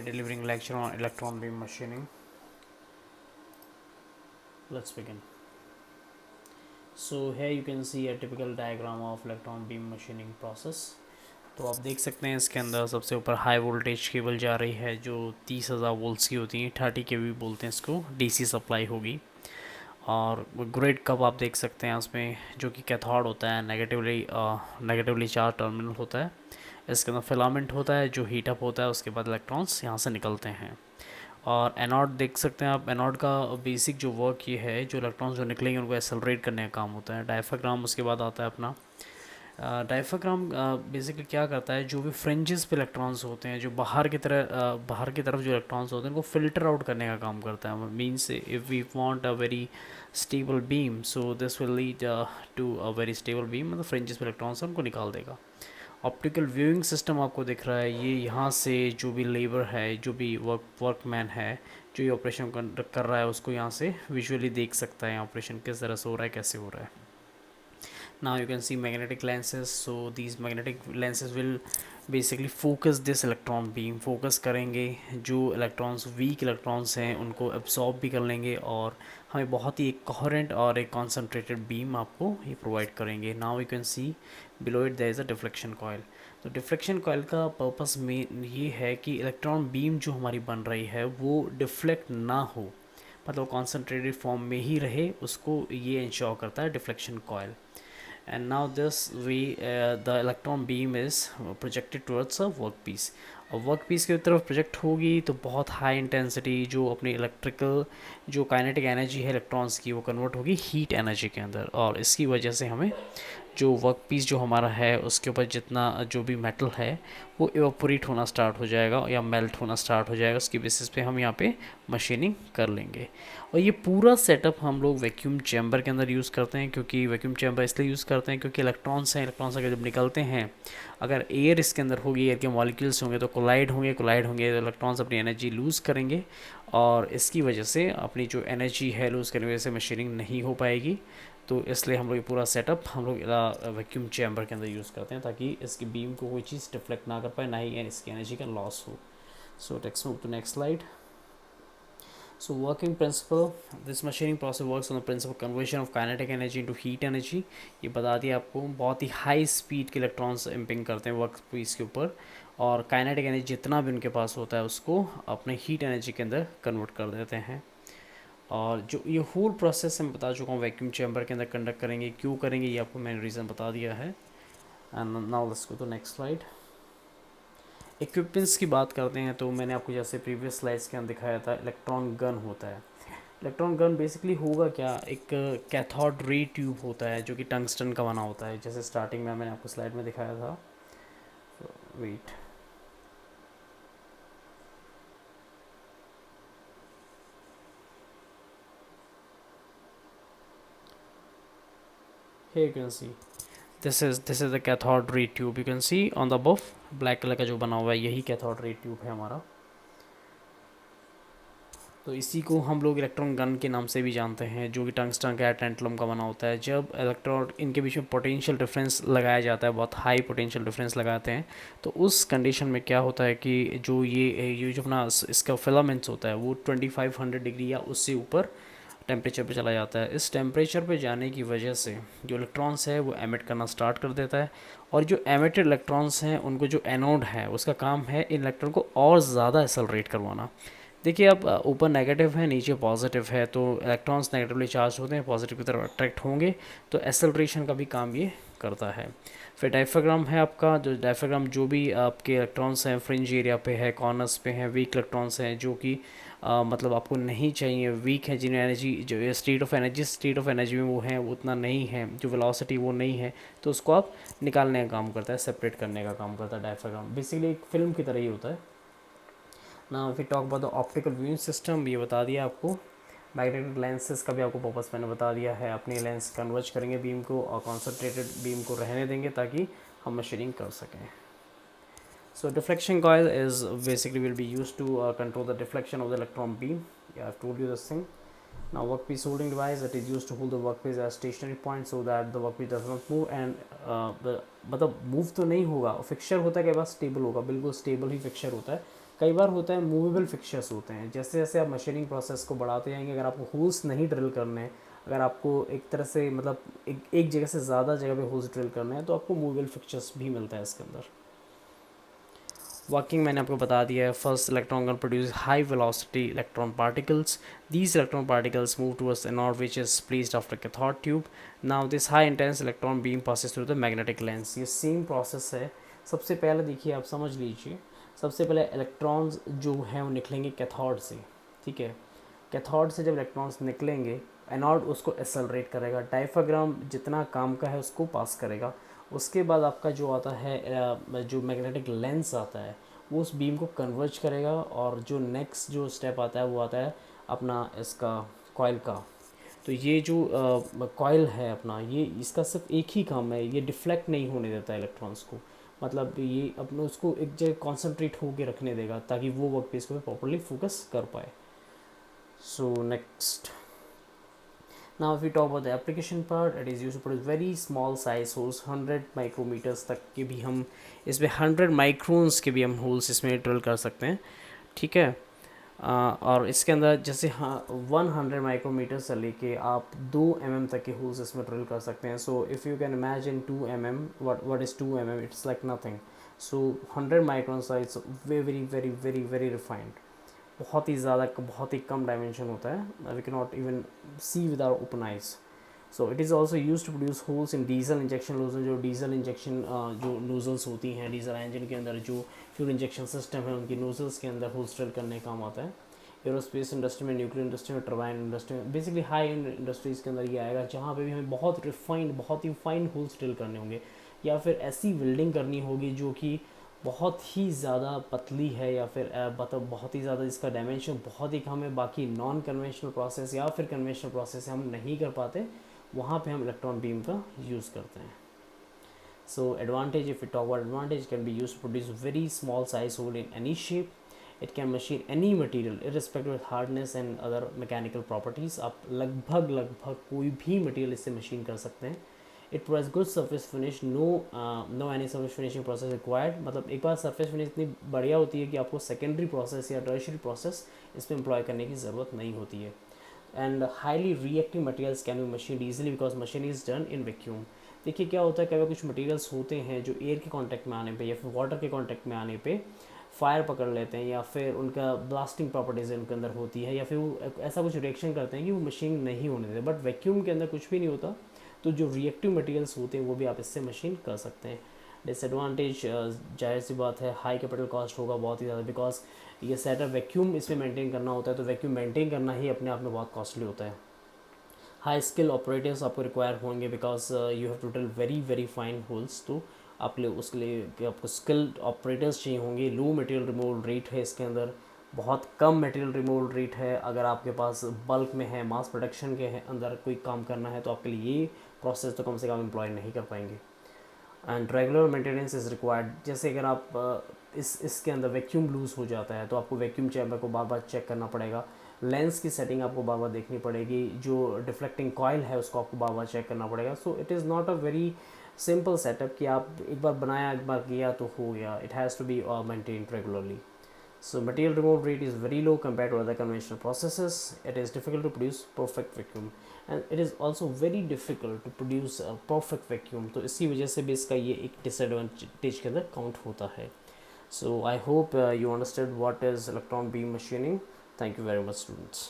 Delivering lecture on electron beam machining. Let's begin. So here you can see a typical diagram of electron beam machining process. तो आप देख सकते हैं इसके अंदर सबसे ऊपर हाई वोल्टेज केबल जा रही है जो 30,000 वोल्ट्स की होती है, 30 kV बोलते हैं इसको, डीसी सप्लाई होगी। और ग्रिड कप आप देख सकते हैं उसमें, जो कि कैथोड होता है, नेगेटिवली चार्ज टर्मिनल होता है। इसके अंदर फिलामेंट होता है जो हीट अप होता है, उसके बाद इलेक्ट्रॉन्स यहाँ से निकलते हैं। और एनोड देख सकते हैं आप, एनोड का बेसिक जो वर्क ये है, जो इलेक्ट्रॉन्स जो निकलेंगे उनको एक्सेलरेट करने का काम होता है। डायफ्राग्राम उसके बाद आता है अपना। डायफ्राग्राम बेसिकली क्या करता है, जो भी फ्रिंजेस पे इलेक्ट्रॉन्स होते हैं, जो बाहर की तरफ जो इलेक्ट्रॉन्स होते हैं उनको फिल्टर आउट करने का काम करता है। Means if we want a very stable beam, so this will lead to a very stable beam, मतलब फ्रिंजेस पे इलेक्ट्रॉन्स उनको निकाल देगा। ऑप्टिकल व्यूइंग सिस्टम आपको दिख रहा है, ये यहाँ से जो भी लेबर है, जो भी वर्कमैन है, जो ये ऑपरेशन कर रहा है, उसको यहाँ से विजुअली देख सकता है ऑपरेशन किस तरह से हो रहा है, कैसे हो रहा है। Now you can see magnetic lenses. So these magnetic lenses will basically focus this electron beam, focus करेंगे जो इलेक्ट्रॉन्स, वीक इलेक्ट्रॉन्स हैं उनको एब्जॉर्ब भी कर लेंगे और हमें बहुत ही एक कोहेरेंट और एक कॉन्सेंट्रेटेड बीम आपको ये प्रोवाइड करेंगे। Now you can see below it there is a deflection coil. तो डिफ्लेक्शन कॉयल का पर्पस में ये है कि इलेक्ट्रॉन बीम जो हमारी बन रही है वो डिफ्लेक्ट ना हो, मतलब कॉन्सेंट्रेटेड फॉर्म में ही रहे, उसको ये इंश्योर करता है deflection coil. And now this the electron beam is projected towards a workpiece। और वर्कपीस की तरफ प्रोजेक्ट होगी तो बहुत हाई इंटेंसिटी जो अपनी इलेक्ट्रिकल जो काइनेटिक एनर्जी है इलेक्ट्रॉन्स की, वो कन्वर्ट होगी हीट एनर्जी के अंदर। और इसकी वजह से हमें जो वर्क पीस जो हमारा है उसके ऊपर जितना जो भी मेटल है वो इवापोरेट होना स्टार्ट हो जाएगा या मेल्ट होना स्टार्ट हो जाएगा। उसकी बेसिस पे हम यहाँ पे मशीनिंग कर लेंगे। और ये पूरा सेटअप हम लोग वैक्यूम चैम्बर के अंदर यूज़ करते हैं, क्योंकि वैक्यूम चैम्बर इसलिए यूज़ करते हैं क्योंकि इलेक्ट्रॉन्स हैं, इलेक्ट्रॉन्स अगर जब निकलते हैं, अगर एयर इसके अंदर होगी, एयर के मॉलिक्यूल्स होंगे तो कोलाइड होंगे तो इलेक्ट्रॉन्स अपनी एनर्जी लूज़ करेंगे और इसकी वजह से अपनी जो एनर्जी है लूज़ करने की वजह से मशीनिंग नहीं हो पाएगी। तो इसलिए हम लोग ये पूरा सेटअप हम लोग वैक्यूम चैम्बर के अंदर यूज़ करते हैं ताकि इसकी बीम को कोई चीज़ डिफ्लेक्ट ना कर पाए, ना ही इसकी एनर्जी का लॉस हो। So let's move to next slide. So working principle, this machining process works on the principle conversion of kinetic energy into heat energy। ये बता दिया आपको। बहुत ही हाई स्पीड के इलेक्ट्रॉन्स इम्पिंग करते हैं वर्क पीस के ऊपर और काइनेटिक एनर्जी जितना भी उनके पास होता है उसको अपने हीट एनर्जी के अंदर कन्वर्ट कर देते हैं। और जो ये होल प्रोसेस मैं बता चुका हूँ वैक्यूम चैम्बर के अंदर कंडक्ट करेंगे, क्यों करेंगे ये आपको मैंने रीज़न बता दिया है। And now let's go to next slide. Equipments की बात करते हैं तो मैंने आपको जैसे प्रीवियस स्लाइड्स के अंदर दिखाया था, इलेक्ट्रॉन गन होता है। इलेक्ट्रॉन गन बेसिकली होगा क्या, एक कैथोड रे ट्यूब होता है जो कि टंगस्टन का बना होता है, जैसे स्टार्टिंग में मैंने आपको स्लाइड में दिखाया था। Wait, here you can see this is the cathode ray tube। you can see on the above black colour का जो बना हुआ है यही कैथोड रे ट्यूब है हमारा। तो इसी को हम लोग इलेक्ट्रॉन गन के नाम से भी जानते हैं, जो कि टंगस्टन का या टेंटलम का बना होता है। जब इलेक्ट्रॉन इनके बीच में पोटेंशियल डिफरेंस लगाया जाता है, बहुत हाई पोटेंशियल डिफरेंस लगाते हैं, तो उस कंडीशन में क्या होता है कि जो ये जो अपना इसका फिलामेंट्स होता है वो 2500 डिग्री या उससे ऊपर टेम्परेचर पे चला जाता है। इस टेम्परेचर पे जाने की वजह से जो इलेक्ट्रॉन्स है वो एमिट करना स्टार्ट कर देता है और जो एमिटेड इलेक्ट्रॉन्स हैं उनको जो एनोड है उसका काम है इन इलेक्ट्रॉन को और ज़्यादा एक्सेलरेट करवाना। देखिए अब ऊपर नेगेटिव है, नीचे पॉजिटिव है, तो इलेक्ट्रॉन्स नेगेटिवली चार्ज होते हैं, पॉजिटिव की तरफ अट्रैक्ट होंगे, तो एक्सेलरेशन का भी काम ये करता है। फिर डायफ्राग्राम है आपका, जो डायफ्राग्राम जो भी आपके इलेक्ट्रॉन्स हैं फ्रिंज एरिया पे है, कॉर्नर्स पे हैं, वीक इलेक्ट्रॉन्स हैं जो कि मतलब आपको नहीं चाहिए, वीक है, जिन्हें एनर्जी जो स्टेट ऑफ एनर्जी में वो है वो उतना नहीं है, जो वेलोसिटी वो नहीं है, तो उसको आप निकालने का काम करता है, सेपरेट करने का काम करता है डायफ्राग्राम। बेसिकली एक फिल्म की तरह ही होता है ना। फिर talk about the optical viewing system, ये बता दिया आपको। मैग्नेटिक लेंसेज का भी आपको पर्पस मैंने बता दिया है, अपने लेंस कन्वर्ज करेंगे बीम को और कॉन्सेंट्रेटेड बीम को रहने देंगे ताकि हम मशीनिंग कर सकें। So deflection coil is basically will be used to control the deflection of the electron beam. Yeah, I've told you this thing. Now workpiece holding device, that is used to hold the workpiece at a stationary point so that the workpiece does not move and मतलब move तो नहीं होगा, fixture होता है कि बस stable होगा, बिल्कुल स्टेबल ही फिक्सचर होता है, कई बार होता है मूवेबल फिक्चर्स होते हैं, जैसे जैसे आप मशीनिंग प्रोसेस को बढ़ाते जाएंगे, अगर आपको होल्स नहीं ड्रिल करने हैं, अगर आपको एक तरह से मतलब एक जगह से ज़्यादा जगह पे होल्स ड्रिल करना है तो आपको मूवेबल फिक्चर्स भी मिलता है इसके अंदर। वर्किंग मैंने आपको बता दिया है। First electron gun produce high velocity electron particles, these electron particles move towards anode which is placed after cathode tube. Now this high intense electron beam passes through the magnetic lens. ये same process है। सबसे पहले देखिए, आप समझ लीजिए, सबसे पहले इलेक्ट्रॉन्स जो हैं वो निकलेंगे कैथोड से, ठीक है। कैथोड से जब इलेक्ट्रॉन्स निकलेंगे, एनोड उसको एक्सेलरेट करेगा, डायफ्राग्राम जितना काम का है उसको पास करेगा। उसके बाद आपका जो आता है जो मैग्नेटिक लेंस आता है वो उस बीम को कन्वर्ज करेगा, और जो नेक्स्ट जो स्टेप आता है वो आता है अपना इसका कॉइल का। तो ये जो कॉइल है अपना, ये इसका सिर्फ एक ही काम है, ये डिफ्लेक्ट नहीं होने देता इलेक्ट्रॉन्स को, मतलब ये अपने उसको एक जगह कॉन्सेंट्रेट होकर रखने देगा ताकि वो वर्क पीस को प्रॉपरली फोकस कर पाए। So next, now if we talk about the application part, it is used to produce very small size holes, 100 micrometers तक के भी हम इसमें 100 माइक्रोन्स के भी हम होल्स इसमें ड्रिल कर सकते हैं, ठीक है। और इसके अंदर जैसे 100 माइक्रोमीटर से लेके आप 2 mm तक के होल्स इसमें ड्रिल कर सकते हैं। So if you can imagine 2 mm, what is 2 mm, it's like nothing. So 100 micron size, very very very very refined, बहुत ही ज़्यादा, बहुत ही कम डायमेंशन होता है, we can not even see with our open eyes. So it is also use to produce holes in diesel injection nozzle. जो diesel injection जो nozzles होती हैं diesel engine के अंदर, जो फ्यूल इंजेक्शन सिस्टम है उनकी नोजल्स के अंदर होल्स ड्रिल करने काम आता है। एरोस्पेस इंडस्ट्री में, न्यूक्लियर इंडस्ट्री में, टर्बाइन इंडस्ट्री में, बेसिकली हाई एंड इंडस्ट्रीज़ के अंदर ये आएगा जहाँ पे भी हमें बहुत रिफाइंड, बहुत ही फाइन होल्स ड्रिल करने होंगे, या फिर ऐसी वेल्डिंग करनी होगी जो कि बहुत ही ज़्यादा पतली है, या फिर मतलब बहुत ही ज़्यादा इसका डायमेंशन बहुत ही कम है, बाकी नॉन कन्वेंशनल प्रोसेस या फिर कन्वेंशनल प्रोसेस हम नहीं कर पाते, वहाँ पे हम इलेक्ट्रॉन बीम का यूज़ करते हैं। So advantage, if you talk about advantage, can be use to produce very small size hole in any shape. It can machine any material irrespective of hardness and other mechanical properties. आप लगभग कोई भी material इससे machine कर सकते हैं। It provides good surface finish, no any surface finishing process required. मतलब एक बार सरफेस फिनिश इतनी बढ़िया होती है कि आपको सेकेंडरी प्रोसेस या टर्शियरी प्रोसेस इसमें एम्प्लॉय करने की ज़रूरत नहीं होती है। And highly reactive materials can be machine easily because machine is done in vacuum. देखिए क्या होता है, कभी कुछ मटेरियल्स होते हैं जो एयर के कांटेक्ट में आने पे या फिर वाटर के कांटेक्ट में आने पे फायर पकड़ लेते हैं, या फिर उनका ब्लास्टिंग प्रॉपर्टीज़ उनके अंदर होती है, या फिर वो ऐसा कुछ रिएक्शन करते हैं कि वो मशीन नहीं होने देते। बट वैक्यूम के अंदर कुछ भी नहीं होता, तो जो रिएक्टिव मटेरियल्स होते हैं वो भी आप इससे मशीन कर सकते हैं। डिसएडवांटेज, जाहिर सी बात है, हाई कैपिटल कॉस्ट होगा बहुत ही ज़्यादा, बिकॉज ये सेटअप वैक्यूम इसमें मेंटेन करना होता है, तो वैक्यूम मेंटेन करना ही अपने आप में बहुत कॉस्टली होता है। हाई स्किल ऑपरेटर्स आपको रिक्वायर होंगे, because you have to drill very very fine holes, तो आप लिए उसके लिए आपको स्किल्ड ऑपरेटर्स चाहिए होंगे। लो मटेरियल रिमूवल रेट है इसके अंदर, बहुत कम मटेरियल रिमूवल रेट है। अगर आपके पास बल्क में है, मास प्रोडक्शन के अंदर कोई काम करना है, तो आपके लिए ये प्रोसेस तो कम से कम एम्प्लॉय नहीं कर पाएंगे। And regular maintenance is required. जैसे अगर आप इसके अंदर वैक्यूम लूज़ हो जाता है तो आपको वैक्यूम चैम्बर को बार बार चेक करना पड़ेगा, लेंस की सेटिंग आपको बार बार देखनी पड़ेगी, जो डिफ्लेक्टिंग कॉइल है उसको आपको बार बार चेक करना पड़ेगा। सो it is not a very simple setup कि आप एक बार बनाया, एक बार किया तो हो गया। It has to be maintained regularly. So material removal rate is very low compared to other conventional processes. It is difficult to produce perfect vacuum, and it is also very difficult to produce a perfect vacuum. तो इसी वजह से भी इसका ये एक disadvantage के अंदर count होता है. So I hope you understood what is electron beam machining. Thank you very much, students.